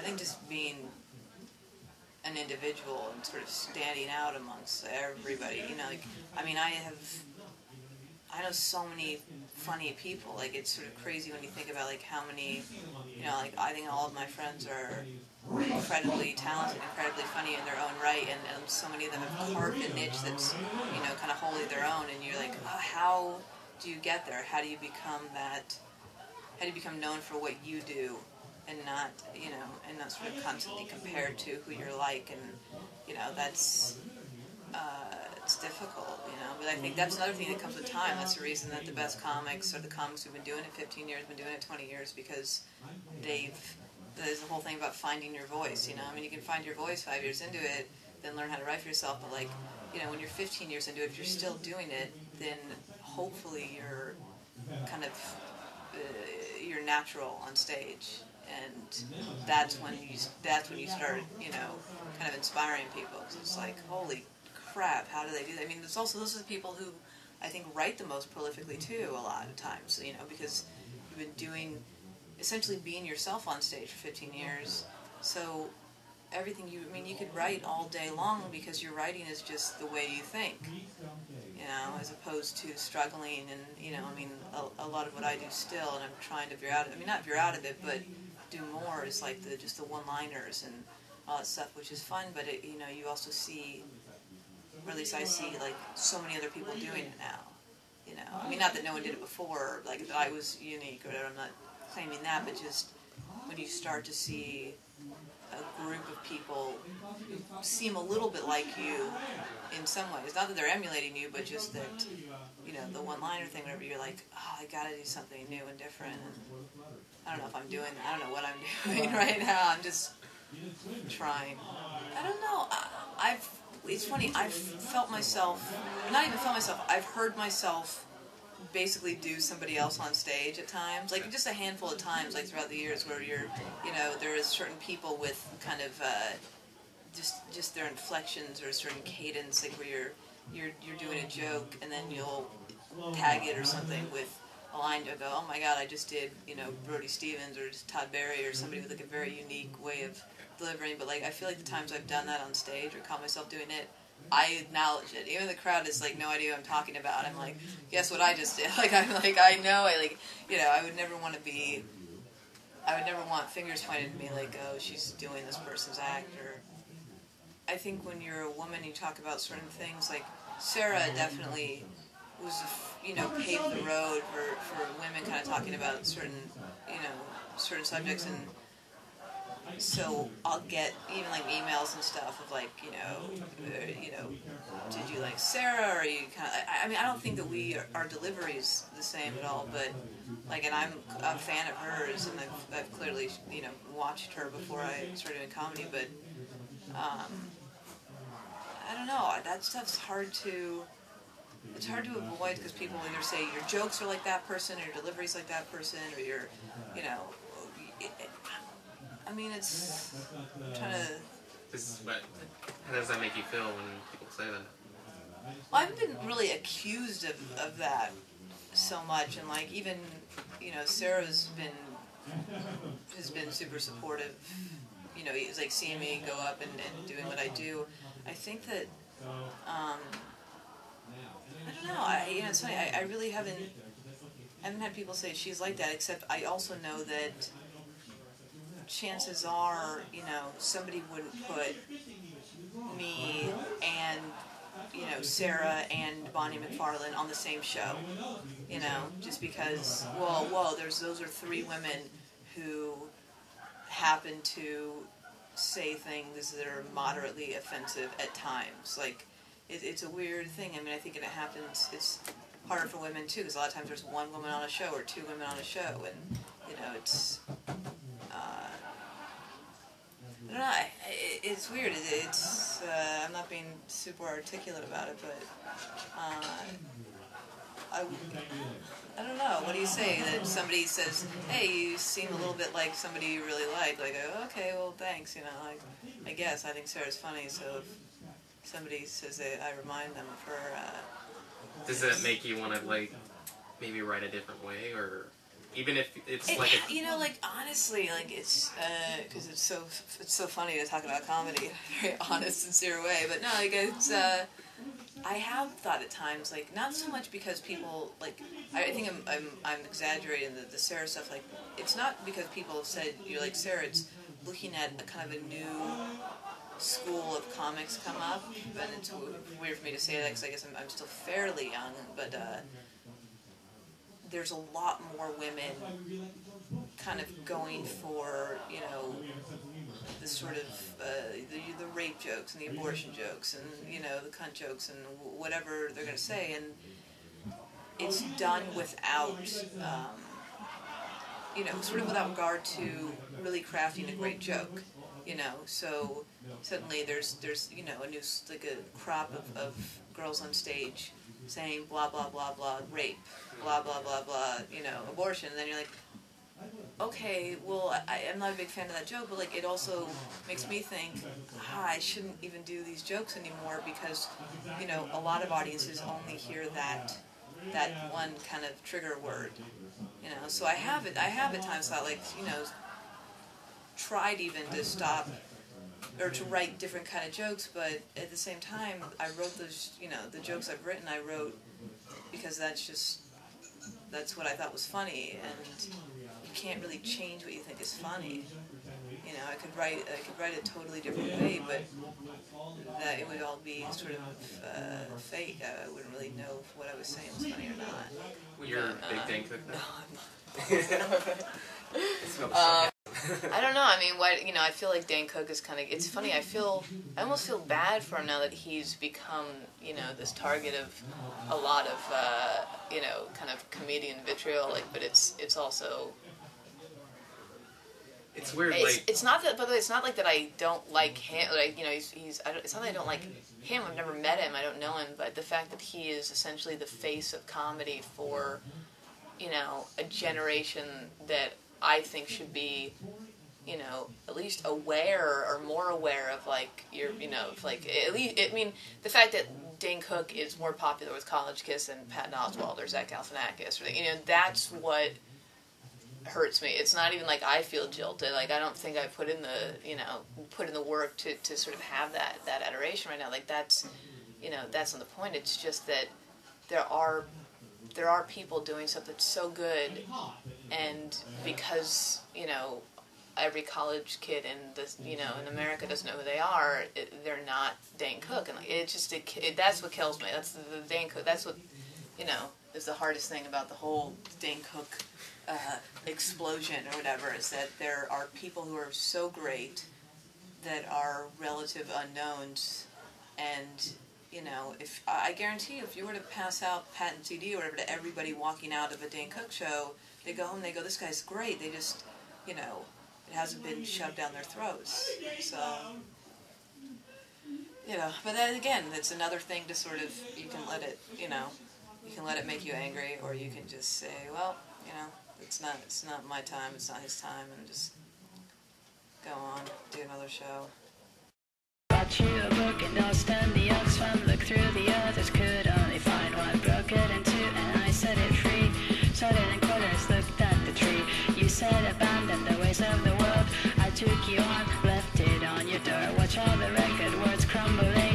I think just being an individual and sort of standing out amongst everybody, you know, like, I mean, I know so many funny people. Like, it's sort of crazy when you think about, like, how many, you know, like, I think all of my friends are incredibly talented, incredibly funny in their own right, and so many of them have carved a niche that's, you know, kind of wholly their own, and you're like, oh, how do you get there? How do you become that, how do you become known for what you do, and not, you know, and not sort of constantly compared to who you're like, and, you know, that's, it's difficult, you know, but I think that's another thing that comes with time. That's the reason that the best comics are the comics who've been doing it 15 years, been doing it 20 years, because there's the whole thing about finding your voice, you know. I mean, you can find your voice 5 years into it, then learn how to write for yourself, but, like, you know, when you're 15 years into it, if you're still doing it, then hopefully you're kind of, you're natural on stage, and that's when you start, you know, kind of inspiring people, because it's like, holy crap, how do they do that? I mean, there's also, those are the people who I think write the most prolifically too, a lot of times, you know, because you've been doing, essentially being yourself on stage for 15 years, so everything you, I mean, you could write all day long because your writing is just the way you think, you know, as opposed to struggling, and, you know, I mean, a lot of what I do still, and I'm trying to veer out of it, I mean, not veer out of it, but do more, is like just the one-liners and all that stuff, which is fun, but it, you know, you also see, or at least I see, like, so many other people doing it now, you know. I mean, not that no one did it before, like, that I was unique or whatever, I'm not claiming that, but just when you start to see a group of people who seem a little bit like you in some ways, not that they're emulating you, but just that, you know, the one-liner thing, whatever, you're like, oh, I gotta do something new and different, and I don't know if I'm doing that, I don't know what I'm doing right now, I'm just trying. I don't know, it's funny, I've felt myself, not even felt myself, I've heard myself basically do somebody else on stage at times, like just a handful of times, like throughout the years, where you're, you know, there is certain people with kind of just their inflections or a certain cadence, like where you're doing a joke and then you'll tag it or something with a line to go, oh my god, I just did, you know, Brody Stevens or just Todd Barry or somebody with like a very unique way of delivering, but like I feel like the times I've done that on stage or caught myself doing it, I acknowledge it. Even the crowd is like no idea what I'm talking about. I'm like, guess what I just did? Like I'm like, I know, you know, I would never want fingers pointed at me like, oh, she's doing this person's act. Or I think when you're a woman, you talk about certain things. Like Sarah definitely was, you know, paved the road for women kind of talking about certain, you know, certain subjects. And so I'll get even like emails and stuff of like, you know, did you like Sarah, or you kind of, I mean, I don't think that our delivery is the same at all, but like, and I'm a fan of hers, and I've clearly, you know, watched her before I started doing comedy, but I don't know, that stuff's hard to avoid, because people either say your jokes are like that person, or your delivery's like that person, or your, you know, I mean, it's, I'm trying to... How does that make you feel when people say that? Well, I haven't been really accused of that so much, and like even, you know, Sarah's has been super supportive, you know, it's like seeing me go up and doing what I do. I think that, I don't know, you know, it's funny, I really haven't had people say she's like that, except I also know that chances are, you know, somebody wouldn't put me and, you know, Sarah and Bonnie McFarlane on the same show, you know, just because, whoa, those are three women who happen to say things that are moderately offensive at times. Like, it's a weird thing. I mean, I think it happens, it's harder for women too, because a lot of times there's one woman on a show or two women on a show, and, you know, it's, I don't know, it's weird. It's I'm not being super articulate about it, but I don't know. What do you say that somebody says, hey, you seem a little bit like somebody you really like? Like, oh, okay, well, thanks, you know, like, I guess I think Sarah's funny, so if somebody says that, I remind them of her. Does that make you want to, like, maybe write a different way, or even if it's you know, like honestly, like it's because it's so funny to talk about comedy in a very honest, sincere way. But no, like it's I have thought at times, like not so much because people like I think I'm exaggerating the Sarah stuff. Like it's not because people have said you're like Sarah. It's looking at a kind of a new school of comics come up, and it's weird for me to say that because I guess I'm still fairly young, but there's a lot more women kind of going for, you know, the sort of the rape jokes and the abortion jokes and, you know, the cunt jokes and whatever they're going to say, and it's done without you know, sort of without regard to really crafting a great joke, you know. So suddenly there's you know, a new, like a crop of girls on stage saying blah blah blah blah rape, blah blah blah blah, you know, abortion, and then you're like, okay, well, I'm not a big fan of that joke, but like it also makes me think, I shouldn't even do these jokes anymore because, you know, a lot of audiences only hear that one kind of trigger word, you know. So I have at times thought, like, you know, tried even to stop or to write different kind of jokes, but at the same time I wrote those, you know, the jokes I've written I wrote because that's what I thought was funny, and you can't really change what you think is funny. You know, I could write a totally different way, but that it would all be sort of fake. I wouldn't really know if what I was saying was funny or not. Well, you're a big Dane Cook now. No, I'm not. I don't know. I mean, you know, I feel like Dane Cook is kind of. It's funny. I almost feel bad for him now that he's become, you know, this target of a lot of, you know, kind of comedian vitriol. Like, but it's also. It's weird. It's not that. By the way, it's not like that. I don't like him. Like, you know, it's not that I don't like him. I've never met him. I don't know him. But the fact that he is essentially the face of comedy for, you know, a generation that I think should be, you know, at least aware or more aware of, like, your, you know, like, at least, I mean, the fact that Dane Cook is more popular with College Kiss than Patton Oswalt or Zach Galifianakis, or, you know, that's what hurts me. It's not even like I feel jilted. Like, I don't think I put in the work to sort of have that adoration right now. Like, that's, you know, that's not the point. It's just that there are people doing something so good, and because, you know, every college kid in America doesn't know who they are, they're not Dane Cook, and like, that's what kills me. That's the Dane Cook. That's what, you know, is the hardest thing about the whole Dane Cook explosion or whatever, is that there are people who are so great that are relative unknowns, and, you know, if I guarantee you, if you were to pass out patent CD or whatever to everybody walking out of a Dane Cook show, they go home and they go, this guy's great. They just, you know, it hasn't been shoved down their throats. So, you know, but then again, that's another thing to sort of, you can let it, you know, you can let it make you angry, or you can just say, well, you know, it's not my time, it's not his time, and just go on, do another show. Bought you a book endorsed in the Oxfam, looked through the others, could only find one, broke it in two, and I set it free. Sorted in quarters, looked at the tree. You said abandon the ways of the world. I took you on, left it on your door. Watch all the record words crumbling.